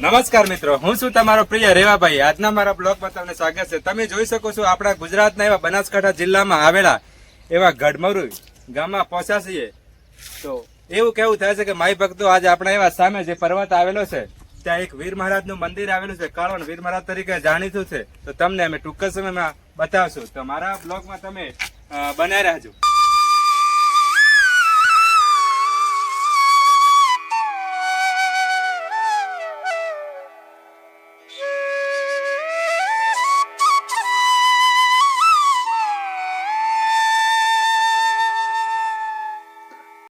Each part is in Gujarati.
નમસ્કાર મિત્રો, હું છું તમારો પ્રિય રેવાભાઈ। આજના મારા બ્લોગમાં તમને સ્વાગત છે। તમે જોઈ શકો છો આપણા ગુજરાતના એવા બનાસકાંઠા જિલ્લામાં આવેલા એવા ગઢમરુ ગામમાં પહોંચ્યા છીએ। તો એવું કેવું થાય છે કે માઈ ભક્તો આજે આપણા એવા સામે જે પર્વત આવેલો છે ત્યાં એક વીર મહારાજનું મંદિર આવેલું છે, કાળવણ વીર મહારાજ તરીકે જાણીતું છે। તો તમને અમે ટૂંક જ સમયમાં બતાવશું, તો મારા બ્લોગમાં તમે બનાવી રહેજો।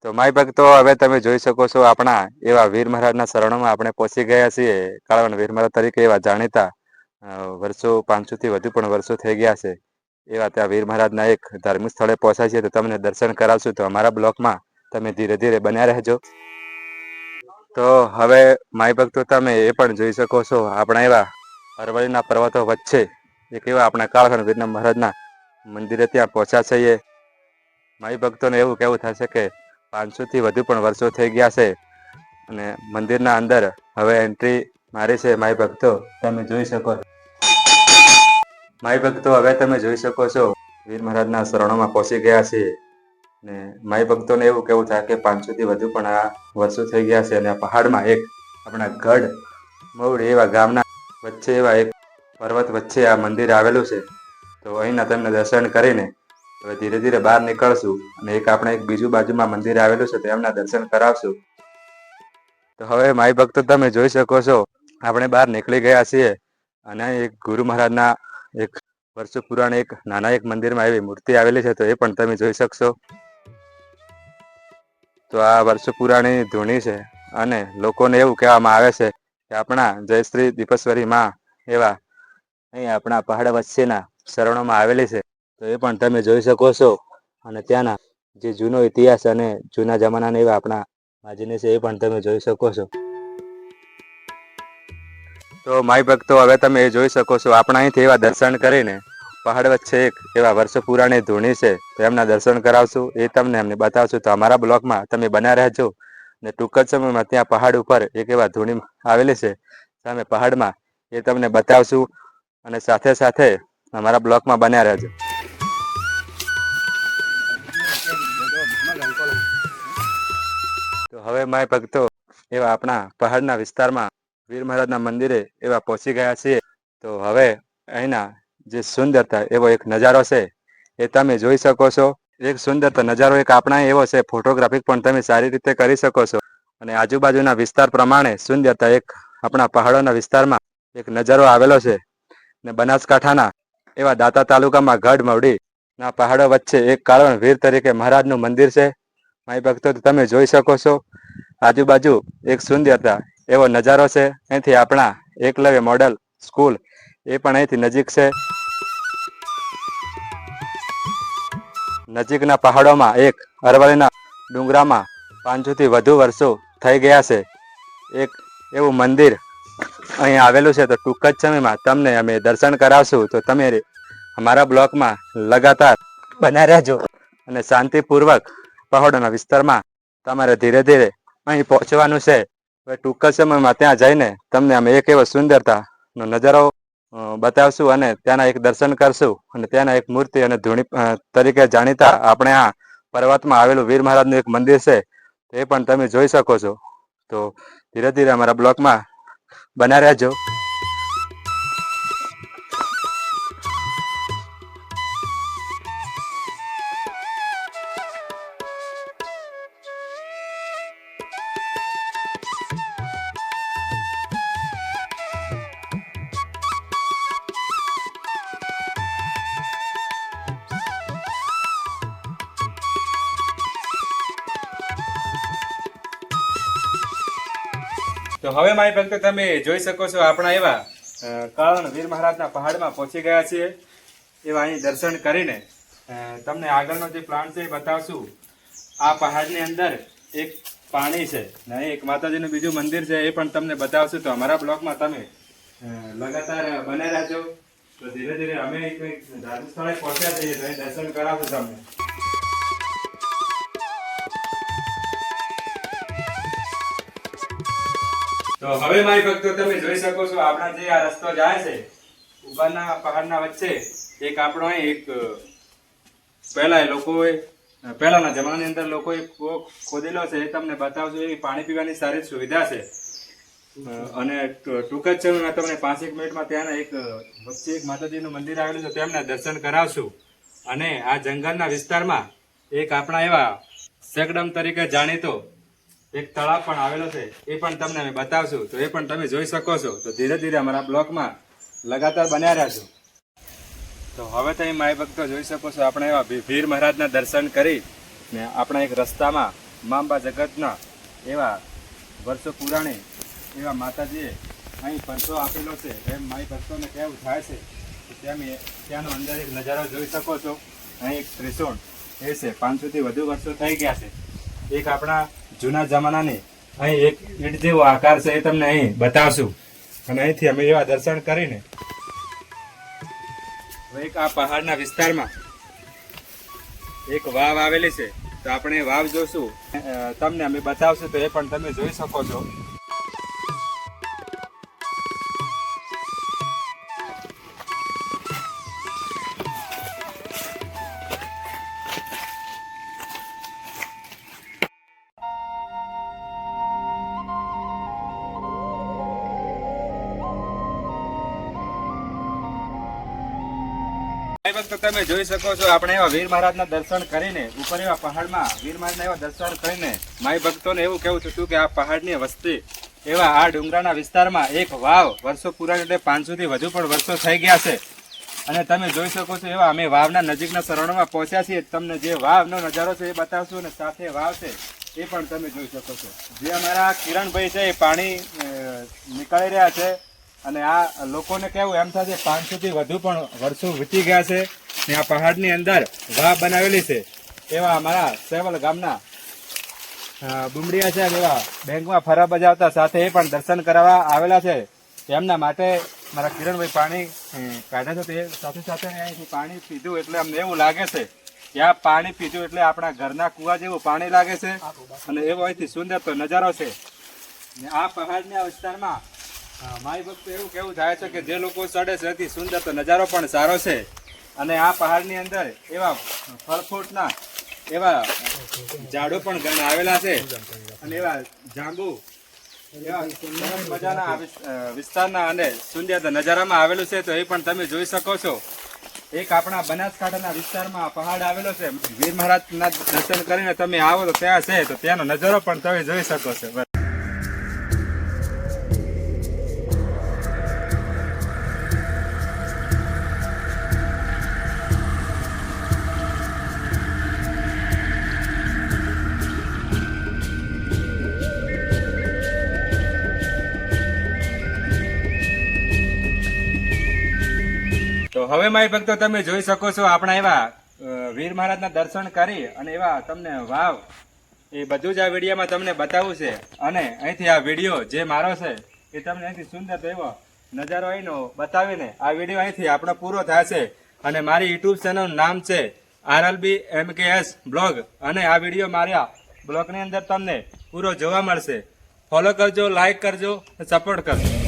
તો માય ભક્તો, હવે તમે જોઈ શકો છો આપણા એવા વીર મહારાજના શરણોમાં આપણે પહોંચી ગયા છીએ। કાળવણ વીર મહારાજ તરીકે એવા જાણીતા વર્ષો 500 થી વધુ પણ વર્ષો થઈ ગયા છે એવા ત્યાં વીર મહારાજના એક ધાર્મિક સ્થળે પહોંચ્યા છીએ। તો તમને દર્શન કરાવશું, તો અમારા બ્લોકમાં તમે ધીરે ધીરે બન્યા રહેજો। તો હવે માય ભક્તો તમે એ પણ જોઈ શકો છો આપણા એવા અરવલ્લીના પર્વતો વચ્ચે એક એવા આપણા કાળવણ વીર મહારાજના મંદિરે ત્યાં પહોંચ્યા છીએ। માય ભક્તોને એવું કેવું થશે કે 500 થી વધુ પણ વર્ષો થઈ ગયા છે અને મંદિરના અંદર હવે એન્ટ્રી મારી છે। માય ભક્તો તમે જોઈ શકો છો, માય ભક્તો હવે તમે જોઈ શકો છો વીર મહારાજના શરણોમાં પહોંચી ગયા છીએ ને માય ભક્તોને એવું કેવું થાય કે 500 થી વધુ પણ આ વર્ષો થઈ ગયા છે અને આ પહાડમાં એક આપણા ગઢ મહુડી એવા ગામના વચ્ચે એવા એક પર્વત વચ્ચે આ મંદિર આવેલું છે। તો અહીંના તમને દર્શન કરીને હવે ધીરે ધીરે બહાર નીકળશું અને એક આપણે એક બીજું બાજુમાં મંદિર આવેલું છે તો એમના દર્શન કરાવશું। તો હવે માય ભક્તો તમે જોઈ શકો છો આપણે બહાર નીકળી ગયા છીએ અને એક ગુરુ મહારાજના એક વર્ષો પુરાણ એક નાના એક મંદિરમાં એવી મૂર્તિ આવેલી છે, તો એ પણ તમે જોઈ શકશો। તો આ વર્ષો પુરાણી ધૂણી છે અને લોકોને એવું કહેવામાં આવે છે કે આપણા જયશ્રી દીપેશ્વરી માં એવા અહીં આપણા પહાડ વચ્ચેના શરણોમાં આવેલી છે। તો એ પણ તમે જોઈ શકો છો અને ત્યાંના જે જૂનો ઇતિહાસ અને જૂના જમાનાના એવા આપણા માજીને છે એ પણ તમે જોઈ શકો છો। તો માય ભક્તો હવે તમે એ જોઈ શકો છો આપણા અહીંથી એવા દર્શન કરીને પહાડ વચ્ચે એક એવા વર્ષો પુરાણી ધૂણી છે તો એમના દર્શન કરાવશું, એ તમને અમને બતાવશું। તો અમારા બ્લોગમાં તમે બન્યા રહેજો ને ટૂંક જ સમયમાં ત્યાં પહાડ ઉપર એક એવા ધૂણી આવેલી છે સામે પહાડમાં, એ તમને બતાવશું અને સાથે સાથે અમારા બ્લોગમાં બન્યા રહેજો। તો હવે માય ભક્તો એવા આપણા પહાડના વિસ્તારમાં વીર મહારાજના મંદિરે એવા પહોંચી ગયા છીએ। તો હવે અહીંના જે સુંદરતા એવો એક નજારો છે એ તમે જોઈ શકો છો। એક સુંદરતા નજારો એક આપણા એવો છે, ફોટોગ્રાફી પણ તમે સારી રીતે કરી શકો છો અને આજુબાજુના વિસ્તાર પ્રમાણે સુંદરતા એક આપણા પહાડોના વિસ્તારમાં એક નજારો આવેલો છે ને બનાસકાંઠાના એવા દાંતા તાલુકામાં ગઢ મહુડી ના પહાડો વચ્ચે એક કાળવણ વીર તરીકે મહારાજનું મંદિર છે। માય ભક્તો તમે જોઈ શકો છો આજુબાજુ એક સુંદરતા એવો નજારો છે। અહીંથી આપણા એકલવ્ય મોડલ સ્કૂલ એ પણ અહીંથી નજીક છે। નજીકના પહાડોમાં એક અરવલ્લીના ડુંગરામાં 500 થી વધુ વર્ષો થઈ ગયા છે એક એવું મંદિર અહીં આવેલું છે। તો ટૂંક જ સમયમાં તમને અમે દર્શન કરાવશું, તો તમે અમારા બ્લોકમાં લગાતાર બન્યા રહેજો અને શાંતિપૂર્વક પહાડોના વિસ્તારમાં તમારે ધીરે ધીરે અહીં પહોંચવાનું છે। હવે ટૂંક જ સમયમાં ત્યાં જઈને તમને અમે એક એવો સુંદરતાનો નજારો બતાવશું અને ત્યાંના એક દર્શન કરશું અને ત્યાંના એક મૂર્તિ અને ધૂણી તરીકે જાણીતા આપણે આ પર્વતમાં આવેલું વીર મહારાજનું એક મંદિર છે એ પણ તમે જોઈ શકો છો। તો ધીરે ધીરે અમારા બ્લોકમાં બન્યા રહેજો। તો હવે માય ભક્તો તમે જોઈ શકો છો આપણા એવા કાળવણ વીર મહારાજના પહાડમાં પહોંચી ગયા છીએ। એવા અહીં દર્શન કરીને તમને આગળનો જે પ્લાન છે એ બતાવશું। આ પહાડની અંદર એક પાણી છે ને એક માતાજીનું બીજું મંદિર છે એ પણ તમને બતાવશું। તો અમારા બ્લોગમાં તમે લગાતાર બને રહેજો। તો ધીરે ધીરે અમે એક ધાર્મિક સ્થળે પહોંચ્યા છીએ તો દર્શન કરાવશું તમને। તો તો હવે મારી ભક્તો તમે જોઈ શકો છો આપણા જે આ રસ્તો જાય છે ઉબાના પહાડના વચ્ચે એક આપણો અહીં એક પહેલા લોકોએ પહેલાના જમાનાની અંદર લોકોએ ખોદેલો છે એ તમને બતાવજો. એ પાણી પીવાની સારી સુવિધા છે અને ટૂંક જ છે મેં તમને 5 મિનિટમાં ત્યાંના એક વચ્ચે એક માતાજીનું મંદિર આવેલું છે તેમના દર્શન કરાવશું. અને આ જંગલના વિસ્તારમાં એક આપણા એવા સેકડમ તરીકે જાણીતો એક તળાવ પણ આવેલો છે એ પણ તમને અમે બતાવશું. તો એ પણ તમે જોઈ શકો છો. તો ધીરે ધીરે અમારા બ્લોગમાં લગાતાર બન્યા રહેશો. તો હવે તમે માય ભક્તો જોઈ શકો છો આપણે એવા વીર મહારાજના દર્શન કરી ને આપણા એક રસ્તામાં માંબા જગતના એવા વર્ષો પુરાણી એવા માતાજીએ અહીં પરસો આપેલો છે એમ માય ભક્તોને કેવું થાય છે. ત્યાંનો અંદર એક નજારો જોઈ શકો છો. અહીં એક ત્રિશૂળ એ છે 500 થી વધુ વર્ષો થઈ ગયા છે. એક આપણા જૂના જમાનાની અહીં એક ઈંટ જેવો આકાર છે એ તમને અહીં બતાવશું. અને અહીંથી અમે એવા દર્શન કરીને એક આ પહાડના વિસ્તારમાં એક વાવ આવેલી છે તો આપણે વાવ જોશું તમને અમે બતાવશું. તો એ પણ તમે જોઈ શકો છો. તો તમે જોઈ શકો છો આપણે એવા વીર મહારાજના દર્શન કરીને ઉપર એવા પહાડમાં વીર મહારાજના એવા દર્શન કરીને માય ભક્તોને એવું કહેવું હતું કે આ પહાડની વસ્તી એવા આ ડુંગરાના વિસ્તારમાં એક વાવ વર્ષો પુરાણી એટલે 500 થી વધુ પણ વર્ષો થઈ ગયા છે. અને તમે જોઈ શકો છો એવા અમે વાવના નજીકના શરણોમાં પહોંચ્યા છીએ. તમને જે વાવનો નજારો છે એ બતાવશું અને સાથે વાવ છે એ પણ તમે જોઈ શકો છો. જે અમારા કિરણભાઈ છે એ પાણી નીકળી રહ્યા છે અને આ લોકોને કેવું એમ થશે 500 થી વધુ પણ વર્ષો વીતી ગયા છે ને આ પહાડની અંદર વાવ બનાવેલી છે. એવા અમારા સેવલ ગામના બુમડિયા છે એવા બેંકમાં ફરવા બજાવતા સાથે એ પણ દર્શન કરાવવા આવેલા છે. એમના માટે મારા કિરણભાઈ પાણી કાઢે છે. તે સાથે સાથે અહીંથી પાણી પીધું એટલે અમને એવું લાગે છે કે આ પાણી પીધું એટલે આપણા ઘરના કુવા જેવું પાણી લાગે છે. અને એવો અહીંથી સુંદર તો નજારો છે. ને આ પહાડના વિસ્તારમાં મારી ભક્તો એવું કેવું થાય છે કે જે લોકો ચડે છે એથી સુંદર તો નજારો પણ સારો છે. અને આ પહાડની અંદર એવા ફળફ્રૂટના એવા ઝાડો પણ ઘણા આવેલા છે અને એવા જાંબુ એવા સરસ મજાના વિસ્તારના અને સુંદર નજારામાં આવેલું છે. તો એ પણ તમે જોઈ શકો છો. એક આપણા બનાસકાંઠાના વિસ્તારમાં પહાડ આવેલો છે. વીર મહારાજના દર્શન કરીને તમે આવો તો ત્યાં છે તો ત્યાંનો નજારો પણ તમે જોઈ શકો છો. તો હવે મારી ભક્તો તમે જોઈ શકો છો આપણા એવા વીર મહારાજના દર્શન કરી અને એવા તમને વાવ એ બધું જ આ વિડીયોમાં તમને બતાવવું છે. અને અહીંથી આ વિડીયો જે મારો છે એ તમને અહીંથી સુંદર એવો નજારો અહીંનો બતાવીને આ વિડીયો અહીંથી આપણો પૂરો થાય છે. અને મારી યુટ્યુબ ચેનલનું નામ છે RLB MKS બ્લોગ. અને આ વિડીયો મારા બ્લોગની અંદર તમને પૂરો જોવા મળશે. ફોલો કરજો, લાઈક કરજો, સપોર્ટ કરજો.